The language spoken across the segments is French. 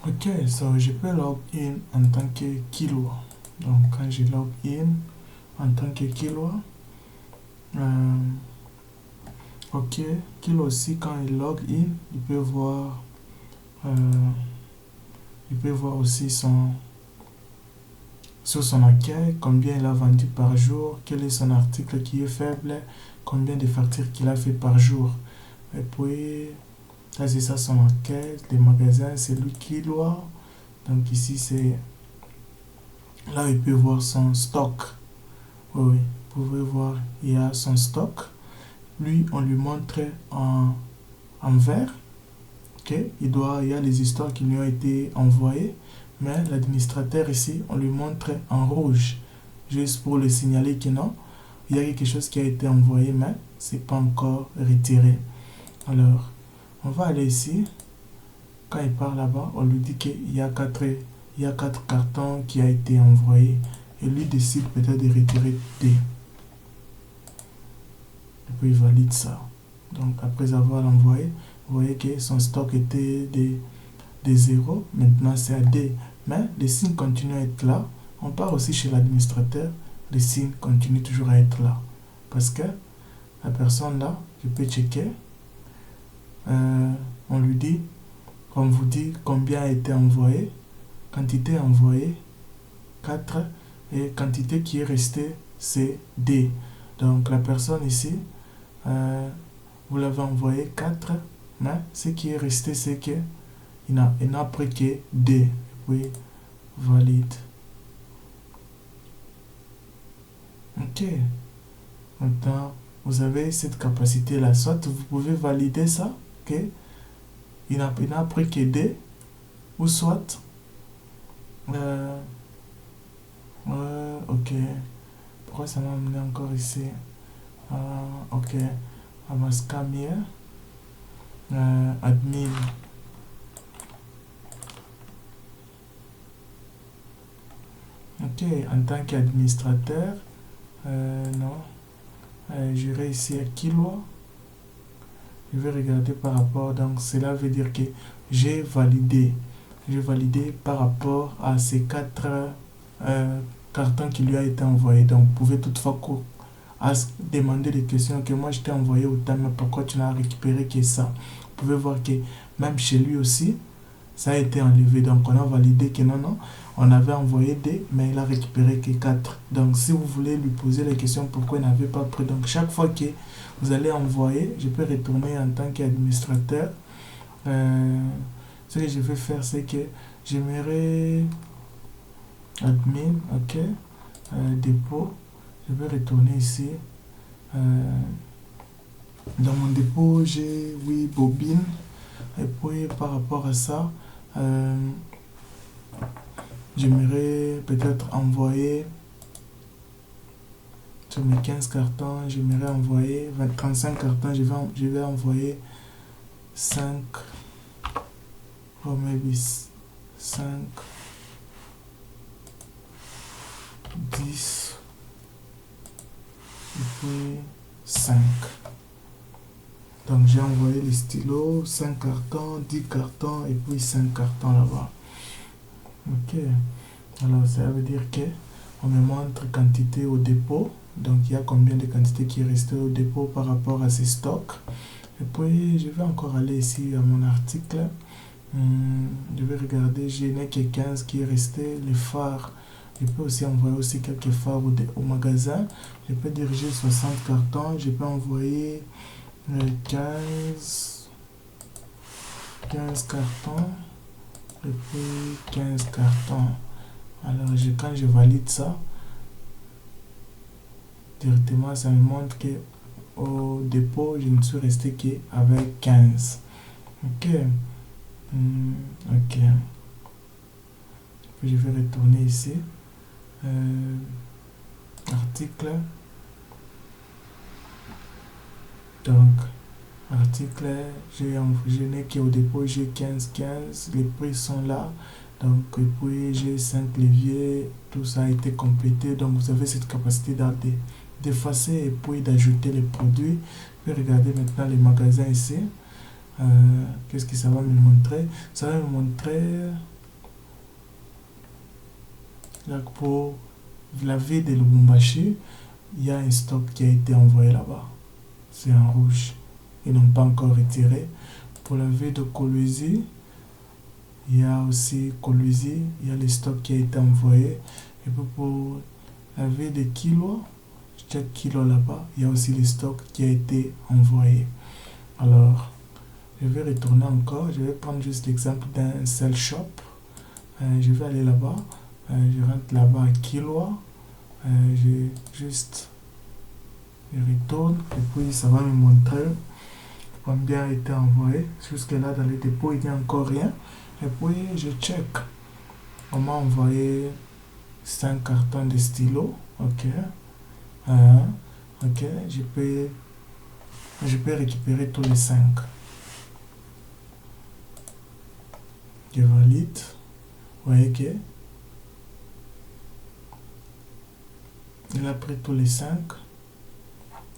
Ok, so je peux log in en tant que kilo. Donc quand je log in en tant que kilo, ok, kilo aussi quand il log in, euh, il peut voir aussi sur son accueil, combien il a vendu par jour, quel est son article qui est faible, combien de factures qu'il a fait par jour. Et puis, là c'est ça son accueil, les magasins, c'est lui qui doit. Donc ici c'est, là il peut voir son stock. Oui, vous pouvez voir, il y a son stock. Lui, on lui montre en vert. Ok, il y a les histoires qui lui ont été envoyées. Mais l'administrateur ici, on lui montre en rouge. Juste pour le signaler que non, il y a quelque chose qui a été envoyé, mais c'est pas encore retiré. Alors, on va aller ici. Quand il part là-bas, on lui dit qu'il y a quatre cartons qui a été envoyé. Et lui décide peut-être de retirer D. Et puis il valide ça. Donc après avoir envoyé, vous voyez que son stock était des 0. Maintenant c'est à D. Mais les signes continuent à être là. On part aussi chez l'administrateur. Les signes continuent toujours à être là. Parce que la personne là, je peux checker. On lui dit, on vous dit combien a été envoyé. Quantité envoyée, 4. Et quantité qui est restée, c'est D. Donc la personne ici, vous l'avez envoyé 4, mais ce qui est resté, c'est que il n'a pris que D. Et puis, valide. Ok. Maintenant, vous avez cette capacité-là. Soit vous pouvez valider ça, ok. Il n'a pris que D, ou soit, ok. Pourquoi ça m'a amené encore ici? Ok. Amaskamia. Admin. Ok, en tant qu'administrateur, non. J'irai ici à Kilo. Je vais regarder par rapport. Donc, cela veut dire que j'ai validé. J'ai validé par rapport à ces 4 cartons qui lui a été envoyé. Donc, vous pouvez toutefois demander des questions que moi je t'ai envoyé autant, mais pourquoi tu n'as récupéré que ça? Vous pouvez voir que même chez lui aussi, ça a été enlevé. Donc, on a validé que non, on avait envoyé D, mais il a récupéré que 4. Donc, si vous voulez lui poser la question pourquoi il n'avait pas pris, donc chaque fois que vous allez envoyer, je peux retourner en tant qu'administrateur. Ce que je vais faire, c'est que j'aimerais admin, ok, dépôt. Je vais retourner ici. Dans mon dépôt, j'ai, oui, bobine. Et puis, par rapport à ça, j'aimerais peut-être envoyer sur mes 15 cartons, j'aimerais envoyer 35 cartons, je vais envoyer 5, or maybe 5, 10, et puis 5. Donc j'ai envoyé les stylos, 5 cartons, 10 cartons et puis 5 cartons là-bas. Ok. Alors ça veut dire que on me montre quantité au dépôt. Donc il y a combien de quantité qui est resté au dépôt par rapport à ces stocks. Et puis je vais encore aller ici à mon article. Je vais regarder, je n'ai que 15 qui est resté. Les phares, je peux aussi envoyer aussi quelques phares au magasin. Je peux diriger 60 cartons. Je peux envoyer 15 cartons et puis 15 cartons. Alors quand je valide ça, directement ça me montre que au dépôt je ne suis resté qu'avec 15. Ok. Ok. Puis je vais retourner ici. Article. Donc article, je n'ai qu'au dépôt, j'ai 15, les prix sont là. Donc, et puis j'ai 5 leviers, tout ça a été complété. Donc, vous avez cette capacité d'effacer et puis d'ajouter les produits. Puis regardez maintenant les magasins ici. Qu'est-ce que ça va me montrer? Ça va me montrer Donc pour la ville de Lubumbashi, il y a un stock qui a été envoyé là-bas. C'est en rouge. Ils n'ont pas encore retiré. Pour la ville de Kolwezi, il y a aussi Kolwezi, il y a le stock qui a été envoyé. Et puis pour la ville de Kilo, chaque kilo là-bas, il y a aussi le stock qui a été envoyé. Alors, je vais retourner encore. Je vais prendre juste l'exemple d'un seul shop. Je vais aller là-bas. Je rentre là-bas à Kilo. Je retourne et puis ça va me montrer combien a été envoyé. Jusque là dans les dépôts, il n'y a encore rien. Et puis je check. On m'a envoyé 5 cartons de stylo. Ok. Ok. Je peux récupérer tous les 5. Je valide. Vous voyez que il a pris tous les 5.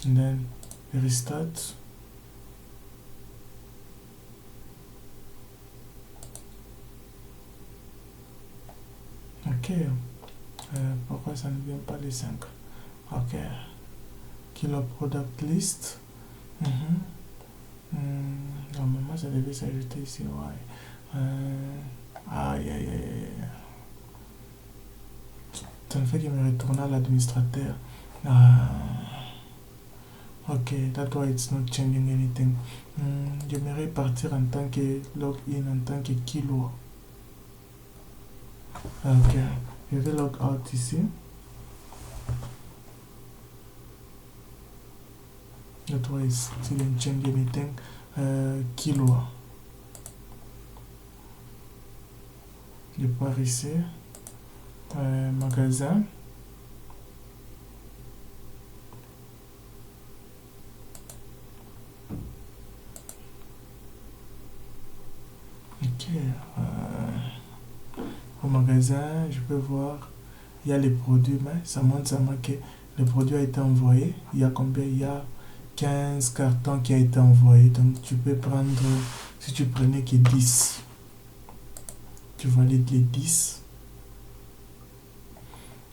And then restart. Ok. Pourquoi ça ne vient pas les 5? Ok. Kilo product list. Normalement, ça devait s'ajouter ici. Ouais. Aïe, aïe, aïe. Ça ne fait que me retourner à l'administrateur. Ok, that's why it's not changing anything. J'aimerais partir en tant que login, en tant que kilo. Ok, je vais log out ici. That's why it's didn't change anything. Kilo. Je pars ici. Magasin. Ok. Au magasin, je peux voir, il y a les produits, mais ça montre que le produit a été envoyé. Il y a combien? Il y a 15 cartons qui a été envoyé. Donc tu peux prendre, si tu prenais que 10, tu valides les 10.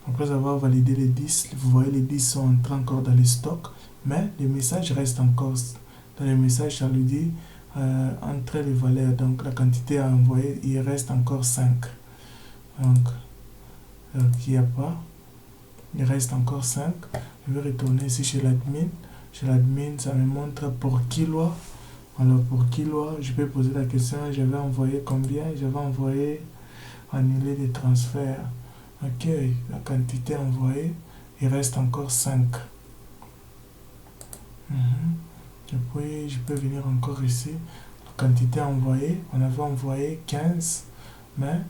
Après avoir validé les 10, vous voyez les 10 sont entrés encore dans le stock, mais le message reste encore. Dans le message, ça lui dit entre les valeurs, donc la quantité à envoyer, il reste encore 5. Donc, il n'y a pas. Il reste encore 5. Je vais retourner ici chez l'admin. Chez l'admin, ça me montre pour kilo. Alors, pour kilo, je peux poser la question, j'avais envoyé combien? J'avais envoyé annuler les transferts. Ok, la quantité envoyée, il reste encore 5. Et puis, je peux venir encore ici. La quantité envoyée, on avait envoyé 15, mais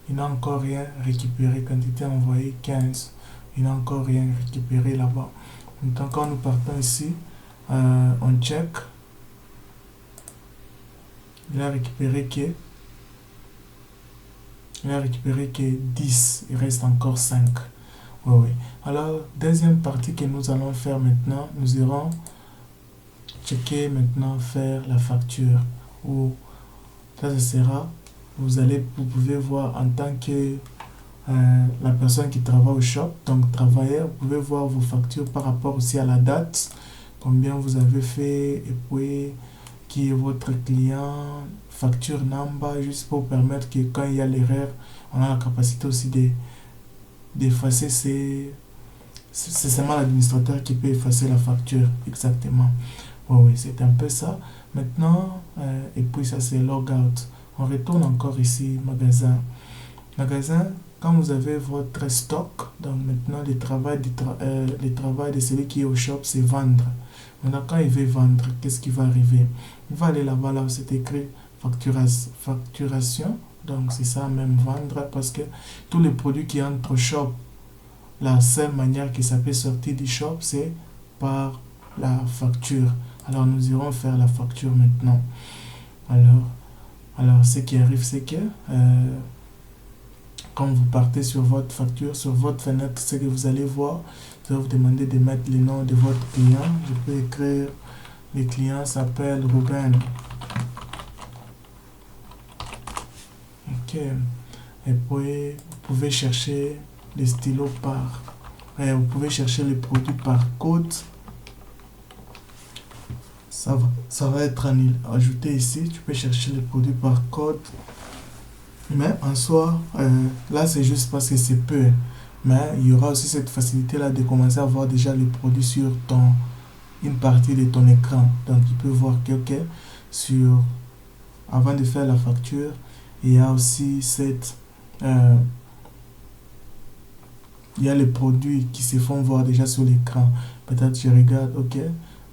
il n'a encore rien récupéré. Quantité envoyée 15, il n'a encore rien récupéré là-bas. Donc, quand nous partons ici, on check. Il a récupéré que 10, il reste encore 5. Oui. Alors, deuxième partie que nous allons faire maintenant, nous irons checker maintenant, faire la facture. Ou ça, ce sera, vous pouvez voir en tant que la personne qui travaille au shop, donc travailleur, vous pouvez voir vos factures par rapport aussi à la date, combien vous avez fait, et puis qui est votre client, facture number, juste pour permettre que quand il y a l'erreur, on a la capacité aussi d'effacer. C'est seulement l'administrateur qui peut effacer la facture, exactement. Oui, c'est un peu ça. Maintenant, et puis ça c'est logout. On retourne encore ici, magasin. Magasin, quand vous avez votre stock, donc maintenant le travail de celui qui est au shop, c'est vendre. Maintenant, quand il veut vendre, qu'est-ce qui va arriver? Il va aller là-bas, là où c'est écrit facturation. Donc, c'est ça, même vendre, parce que tous les produits qui entrent au shop, la seule manière que ça peut sortir du shop, c'est par la facture. Alors, nous irons faire la facture maintenant. Alors ce qui arrive, c'est que quand vous partez sur votre facture, sur votre fenêtre, ce que vous allez voir, ça va vous demander de mettre le nom de votre client. Je peux écrire, le client s'appelle Ruben. Ok. Et puis, vous pouvez chercher les stylos par... vous pouvez chercher les produits par code. Ça va être ajouté ici. Tu peux chercher les produits par code. Mais en soi, là c'est juste parce que c'est peu. Mais il y aura aussi cette facilité là de commencer à voir déjà les produits sur une partie de ton écran. Donc tu peux voir que avant de faire la facture, il y a aussi il y a les produits qui se font voir déjà sur l'écran. Peut-être je regarde, ok,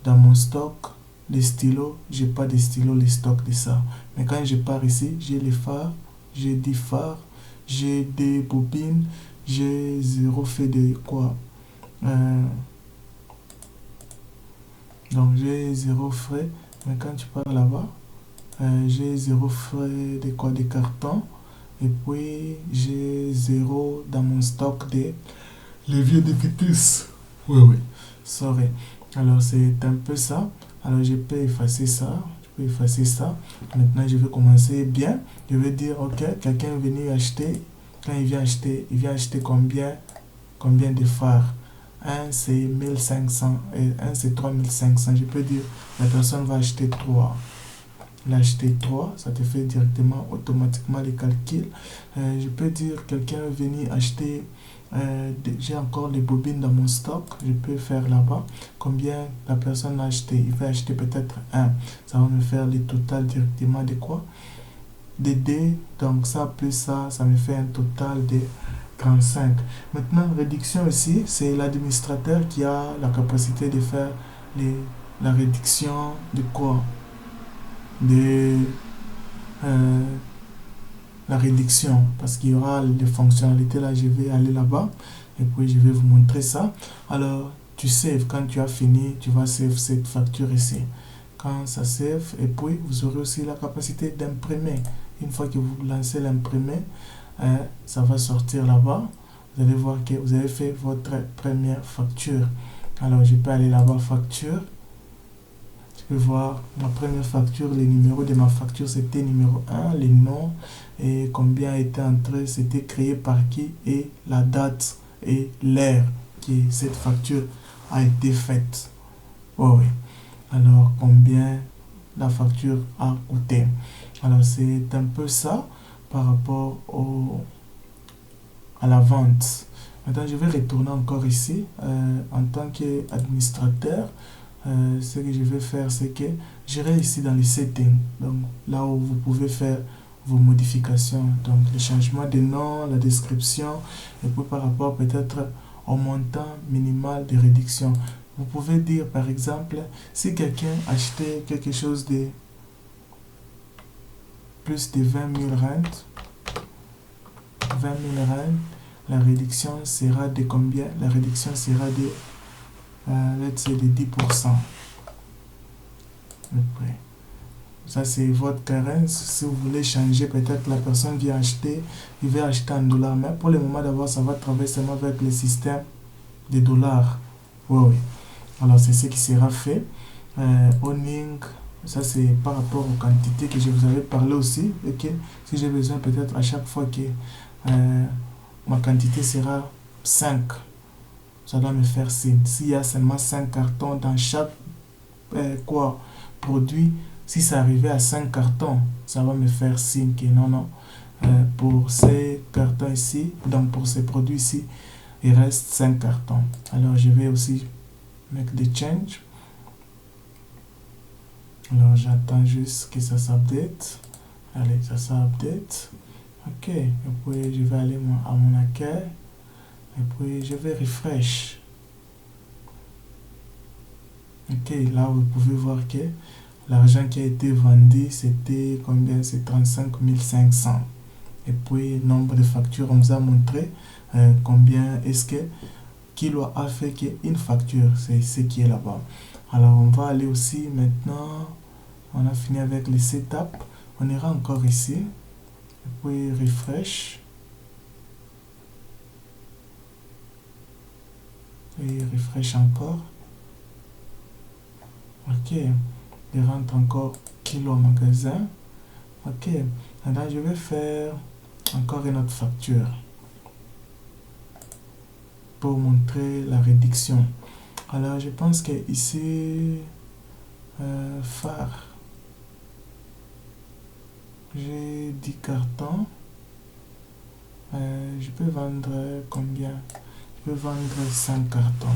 dans mon stock, les stylos, j'ai pas de stylos, les stocks de ça. Mais quand je pars ici, j'ai les phares, j'ai des phares, j'ai des bobines, j'ai zéro fait de quoi. Donc j'ai zéro frais. Mais quand tu pars là-bas, j'ai zéro frais de quoi, des cartons. Et puis j'ai zéro dans mon stock de levier de vitesse. Oui, oui. Sorry. Alors c'est un peu ça. Alors je peux effacer ça. Je peux effacer ça. Maintenant je vais commencer bien. Je vais dire ok, quelqu'un est venu acheter. Quand il vient acheter combien de phares? Un c'est 1500 et un c'est 3500. Je peux dire la personne va acheter 3. L'acheter 3, ça te fait directement automatiquement les calculs. Je peux dire quelqu'un est venu acheter, j'ai encore les bobines dans mon stock, je peux faire là-bas combien la personne a acheté. Il va acheter peut-être 1, ça va me faire le total directement de quoi, de D. Donc ça plus ça me fait un total de 35. Maintenant réduction ici, c'est l'administrateur qui a la capacité de faire la réduction de quoi, de la réduction, parce qu'il y aura les fonctionnalités là. Je vais aller là-bas et puis je vais vous montrer ça. Alors tu save, quand tu as fini tu vas save cette facture ici. Quand ça save, et puis vous aurez aussi la capacité d'imprimer. Une fois que vous lancez l'imprimer, ça va sortir là-bas. Vous allez voir que vous avez fait votre première facture. Alors je peux aller là-bas, facture. Je peux voir ma première facture, le numéro de ma facture c'était numéro 1, les noms et combien a été entré, c'était créé par qui et la date et l'heure que cette facture a été faite. Oh oui. Alors combien la facture a coûté. Alors c'est un peu ça par rapport à la vente. Maintenant je vais retourner encore ici en tant qu'administrateur. Ce que je vais faire, c'est que j'irai ici dans les settings, donc là où vous pouvez faire vos modifications, donc le changement de nom, la description, et puis par rapport peut-être au montant minimal de réduction. Vous pouvez dire par exemple, si quelqu'un achetait quelque chose de plus de 20 000 rentes, la réduction sera de combien? La réduction sera de let's say de 10%. Ça c'est votre carence. Si vous voulez changer, peut-être la personne vient acheter, il va acheter en dollars, mais pour le moment d'abord ça va travailler seulement avec le système des dollars. Oui. Alors c'est ce qui sera fait. Owning, ça c'est par rapport aux quantités que je vous avais parlé aussi. Okay? Si j'ai besoin peut-être à chaque fois que ma quantité sera 5, ça doit me faire signe. S'il y a seulement 5 cartons dans chaque produit, si ça arrivait à 5 cartons, ça va me faire signe que non. Pour ces cartons ici, donc pour ces produits ici, il reste 5 cartons. Alors je vais aussi make the change. Alors j'attends juste que ça s'update. Allez, ça s'update. Ok, et puis je vais aller à mon accueil. Et puis je vais refresh. Ok, là vous pouvez voir que l'argent qui a été vendu c'était combien? C'est 35 500. Et puis nombre de factures, on vous a montré combien est-ce que Kilo a fait qu'une facture, c'est ce qui est là-bas. Alors on va aller aussi maintenant, on a fini avec les setup, on ira encore ici, et puis refresh. Et refresh encore. Ok, il rentre encore Kilo au magasin. Ok, maintenant je vais faire encore une autre facture. pour montrer la réduction. Alors je pense que ici, phare, j'ai 10 cartons. Je peux vendre combien? Je peux vendre 100 cartons.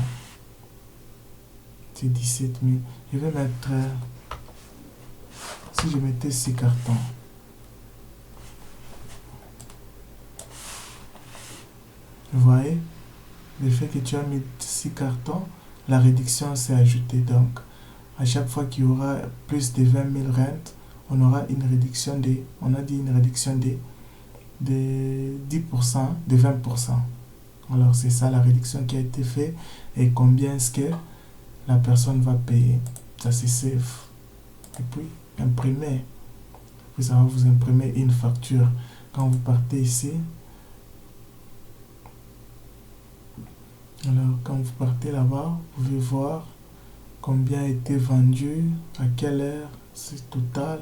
C'est 17 000. Je vais mettre, si je mettais 6 cartons, vous voyez, le fait que tu as mis 6 cartons, la réduction s'est ajoutée. Donc, à chaque fois qu'il y aura plus de 20 000 rentes, on aura une réduction on a dit une réduction de 10%, de 20%. Alors, c'est ça la réduction qui a été faite et combien est-ce que la personne va payer. Ça, c'est safe. Et puis, imprimer. Puis, ça va vous imprimer une facture. Quand vous partez ici, alors, quand vous partez là-bas, vous pouvez voir combien a été vendu, à quelle heure, c'est total.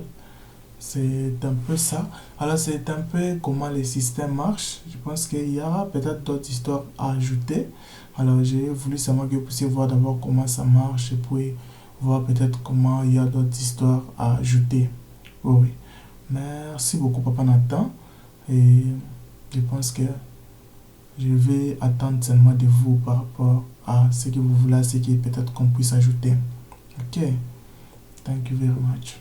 C'est un peu ça. Alors, c'est un peu comment le système marche. Je pense qu'il y aura peut-être d'autres histoires à ajouter. Alors, j'ai voulu seulement que vous puissiez voir d'abord comment ça marche et puis voir peut-être comment il y a d'autres histoires à ajouter. Oui. Merci beaucoup, Papa Nathan. Et je pense que je vais attendre seulement de vous par rapport à ce que vous voulez, ce qui peut-être qu'on puisse ajouter. Ok. Thank you very much.